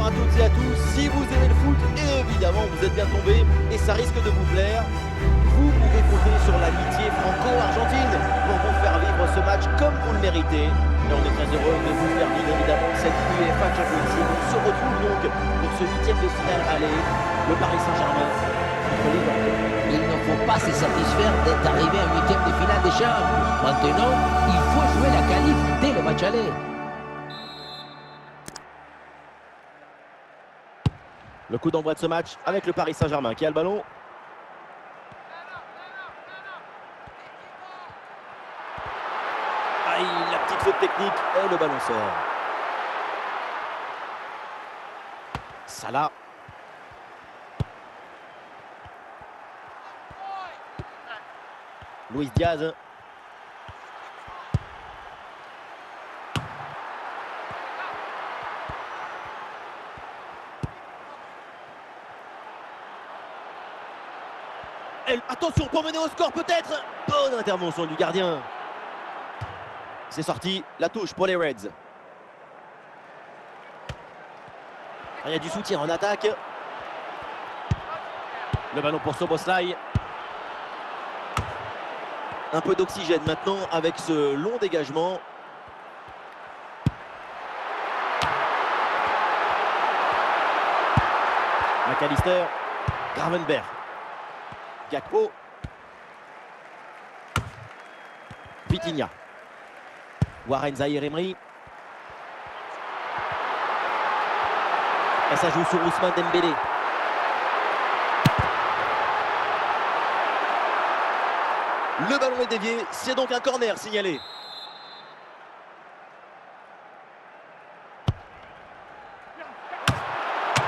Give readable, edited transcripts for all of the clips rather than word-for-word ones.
à toutes et à tous. Si vous aimez le foot, et évidemment vous êtes bien tombé et ça risque de vous plaire, vous pouvez compter sur l'amitié franco-argentine pour vous faire vivre ce match comme vous le méritez. Et on est très heureux de vous faire vivre évidemment cette UEFA Champions League. On se retrouve donc pour ce 8e de finale aller, le Paris Saint-Germain contre Liverpool. Il ne faut pas se satisfaire d'être arrivé en 8e de finale des Champions. Maintenant, il faut jouer la qualif dès le match aller. Le coup d'envoi de ce match avec le Paris Saint-Germain qui a le ballon. Aïe, la petite faute technique et le ballon sort. Salah. Luis Diaz. Attention pour mener au score peut-être. Bonne intervention du gardien. C'est sorti, la touche pour les Reds. Il y a du soutien en attaque. Le ballon pour Szoboszlai. Un peu d'oxygène maintenant avec ce long dégagement. McAllister. Gravenberch. Gakpo. Vitinha. Warren Zaïre-Emery. Et ça joue sur Ousmane Dembélé. Le ballon est dévié, c'est donc un corner signalé.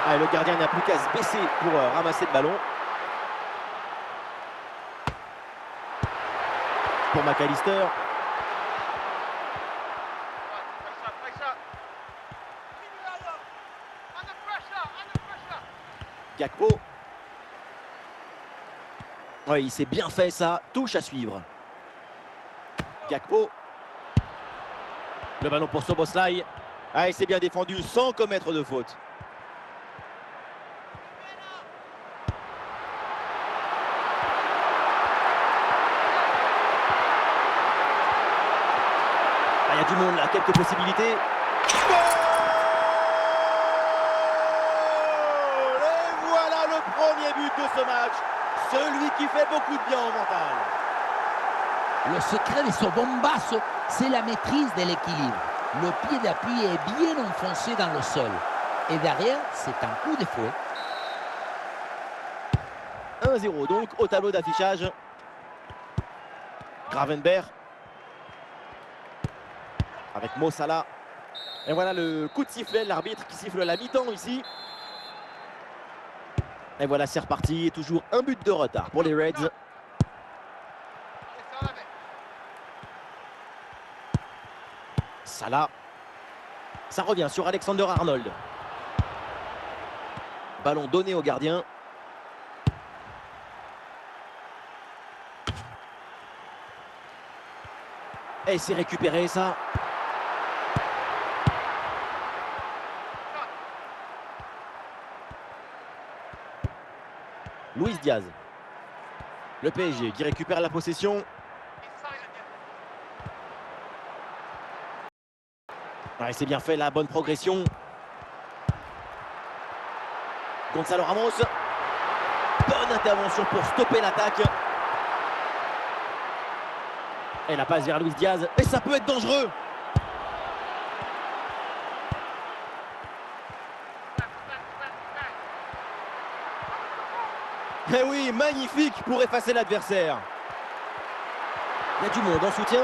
Ah, le gardien n'a plus qu'à se baisser pour ramasser le ballon. Pour McAllister. Gakpo. Oui, il s'est bien fait ça. Touche à suivre. Gakpo. Le ballon pour Szoboszlai. Ah, il s'est bien défendu sans commettre de faute. Ah, il y a du monde là, quelques possibilités. Premier but de ce match, celui qui fait beaucoup de bien au mental. Le secret de ce bombasso, c'est la maîtrise de l'équilibre. Le pied d'appui est bien enfoncé dans le sol. Et derrière, c'est un coup de fouet. 1-0 donc au tableau d'affichage. Gravenberch. Avec Mo Salah. Et voilà le coup de sifflet, l'arbitre qui siffle la mi-temps ici. Et voilà, c'est reparti. Toujours un but de retard pour les Reds. Salah. Ça revient sur Alexander-Arnold. Ballon donné au gardien. Et c'est récupéré ça. Luis Diaz. Le PSG qui récupère la possession. Ouais, c'est bien fait, la bonne progression. Gonzalo Ramos. Bonne intervention pour stopper l'attaque. Et la passe vers Luis Diaz. Et ça peut être dangereux. Eh oui, magnifique pour effacer l'adversaire. Il y a du monde en soutien.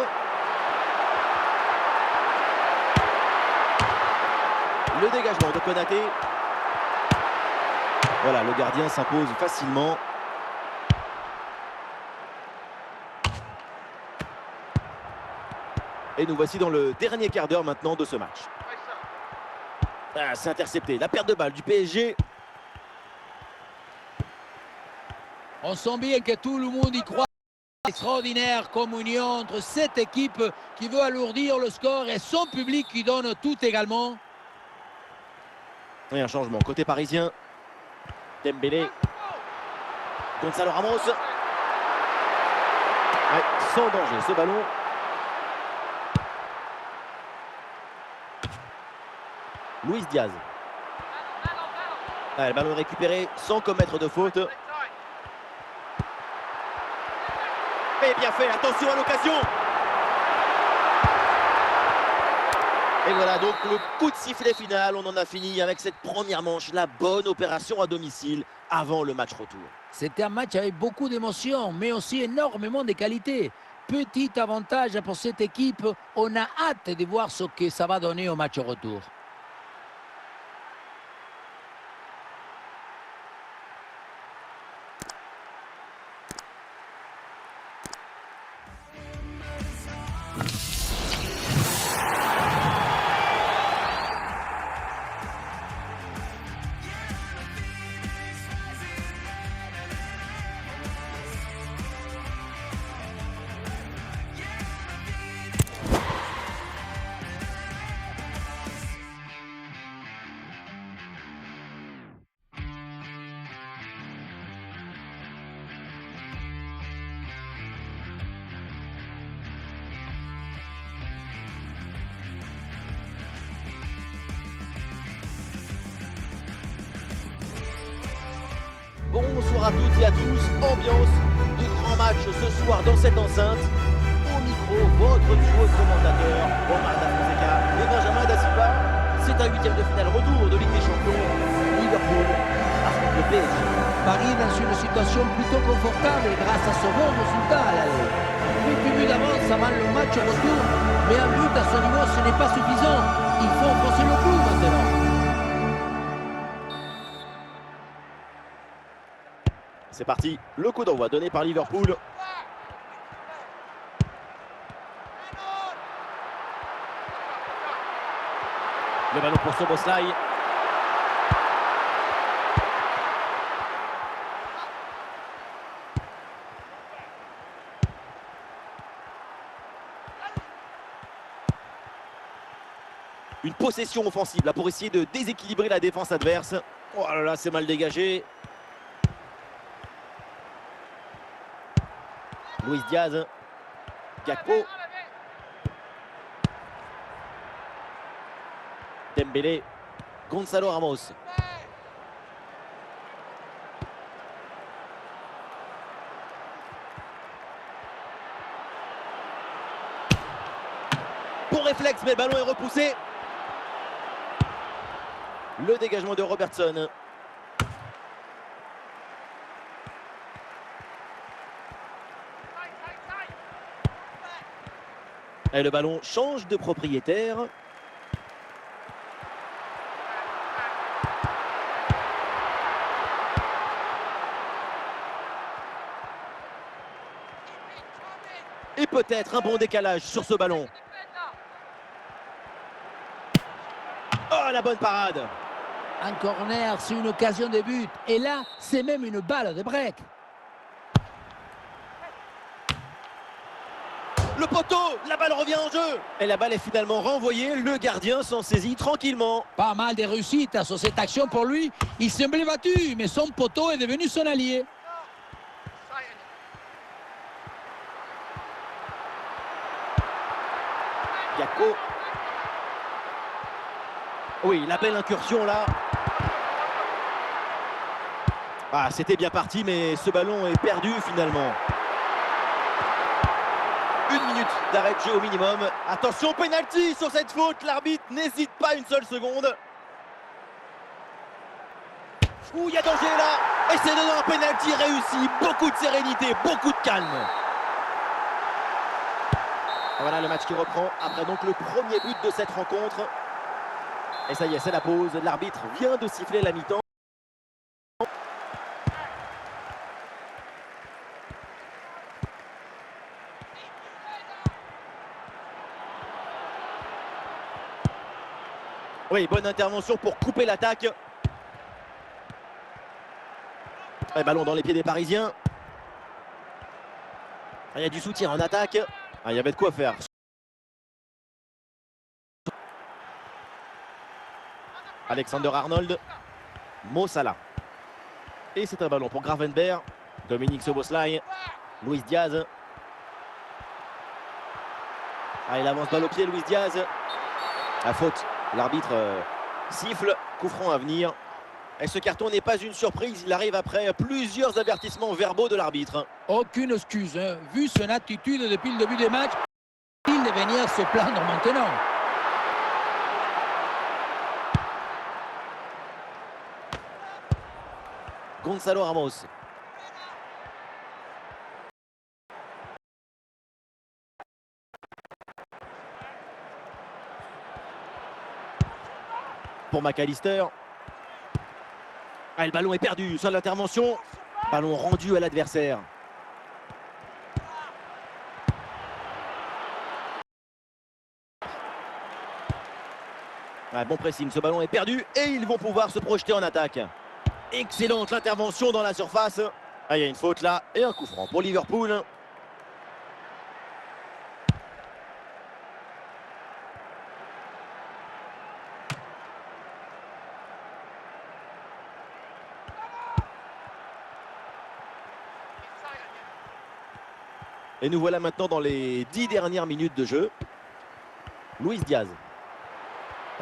Le dégagement de Konaté. Voilà, le gardien s'impose facilement. Et nous voici dans le dernier quart d'heure maintenant de ce match. Ah, c'est intercepté. La perte de balle du PSG. On sent bien que tout le monde y croit. Extraordinaire communion entre cette équipe qui veut alourdir le score et son public qui donne tout également. Et un changement côté parisien. Dembélé. Gonzalo Ramos. Ouais, sans danger ce ballon. Luis Diaz. Ah, le ballon est récupéré sans commettre de faute. Et bien fait, attention à l'occasion. Et voilà donc le coup de sifflet final. On en a fini avec cette première manche. La bonne opération à domicile avant le match retour. C'était un match avec beaucoup d'émotions, mais aussi énormément de qualité. Petit avantage pour cette équipe. On a hâte de voir ce que ça va donner au match retour. Bonsoir à toutes et à tous, ambiance de grand match ce soir dans cette enceinte. Au micro, votre duo commentateur, Omar Da Fonseca et Benjamin Da Silva. C'est un huitième de finale retour de Ligue des Champions. Liverpool affronte le PSG. Paris dans une situation plutôt confortable grâce à ce bon résultat à l'aller. Plus but d'avance avant le match retour, mais un but à ce niveau ce n'est pas suffisant. Il faut forcer le coup maintenant. C'est parti, le coup d'envoi donné par Liverpool. Le ballon pour Szoboszlai. Une possession offensive là pour essayer de déséquilibrer la défense adverse. Oh là là, c'est mal dégagé. Luis Diaz. Gakpo. Dembélé. Gonzalo Ramos. Bon réflexe, mais le ballon est repoussé. Le dégagement de Robertson. Et le ballon change de propriétaire. Et peut-être un bon décalage sur ce ballon. Oh, la bonne parade. Un corner, c'est une occasion de but. Et là, c'est même une balle de break. Le poteau, la balle revient en jeu. Et la balle est finalement renvoyée. Le gardien s'en saisit tranquillement. Pas mal de réussite sur cette action pour lui. Il semblait battu, mais son poteau est devenu son allié. Gakpo. Oui, la belle incursion là. Ah, c'était bien parti, mais ce ballon est perdu finalement. Une minute d'arrêt de jeu au minimum. Attention, penalty sur cette faute. L'arbitre n'hésite pas une seule seconde. Ouh, il y a danger là. Et c'est un penalty réussi. Beaucoup de sérénité, beaucoup de calme. Et voilà le match qui reprend après donc le premier but de cette rencontre. Et ça y est, c'est la pause. L'arbitre vient de siffler la mi-temps. Oui, bonne intervention pour couper l'attaque. Et ballon dans les pieds des Parisiens. Il y a du soutien en attaque. Ah, il y avait de quoi faire. Alexander-Arnold. Mo Salah. Et c'est un ballon pour Gravenberch. Dominique Szoboszlai. Luis Diaz. Ah, il avance balle au pied, Luis Diaz. La faute. L'arbitre siffle. Coup franc à venir. Et ce carton n'est pas une surprise. Il arrive après plusieurs avertissements verbaux de l'arbitre. Aucune excuse, hein. Vu son attitude depuis le début des matchs, il de venir se plaindre maintenant. Gonzalo Ramos. Pour McAllister. Ah, le ballon est perdu sur l'intervention. Ballon rendu à l'adversaire. Ah, bon pressing, ce ballon est perdu et ils vont pouvoir se projeter en attaque. Excellente intervention dans la surface. Ah, il y a une faute là et un coup franc pour Liverpool. Et nous voilà maintenant dans les 10 dernières minutes de jeu. Luis Diaz.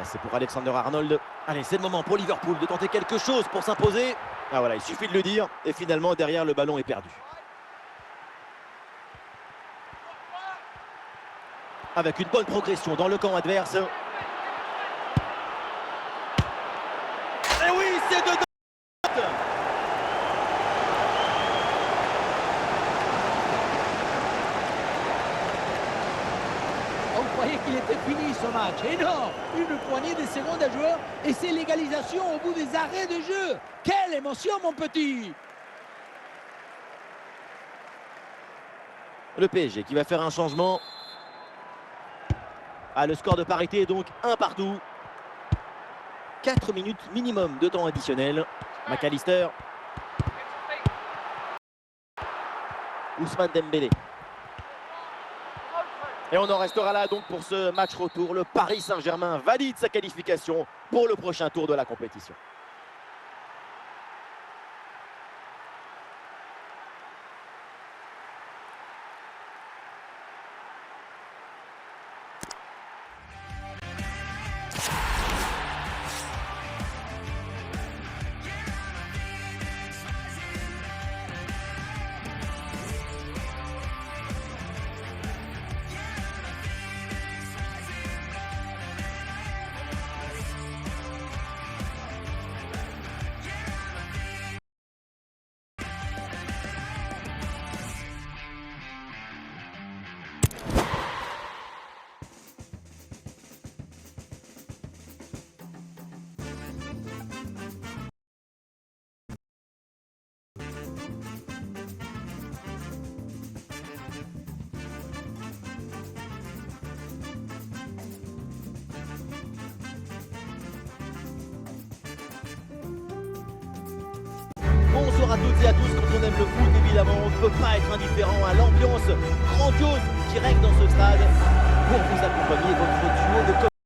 C'est pour Alexander-Arnold. Allez, c'est le moment pour Liverpool de tenter quelque chose pour s'imposer. Ah voilà, il suffit de le dire. Et finalement, derrière, le ballon est perdu. Avec une bonne progression dans le camp adverse. Et oui, c'est dedans. On croyait qu'il était fini ce match. Et non, une poignée de secondes à jouer et c'est l'égalisation au bout des arrêts de jeu. Quelle émotion, mon petit! Le PSG qui va faire un changement. Ah, le score de parité est donc 1 partout. 4 minutes minimum de temps additionnel. McAllister. Ousmane Dembélé. Et on en restera là donc pour ce match retour. Le Paris Saint-Germain valide sa qualification pour le prochain tour de la compétition. Bonsoir à toutes et à tous. Quand on aime le foot, évidemment, on ne peut pas être indifférent à l'ambiance grandiose qui règne dans ce stade pour vous accompagner votre duo de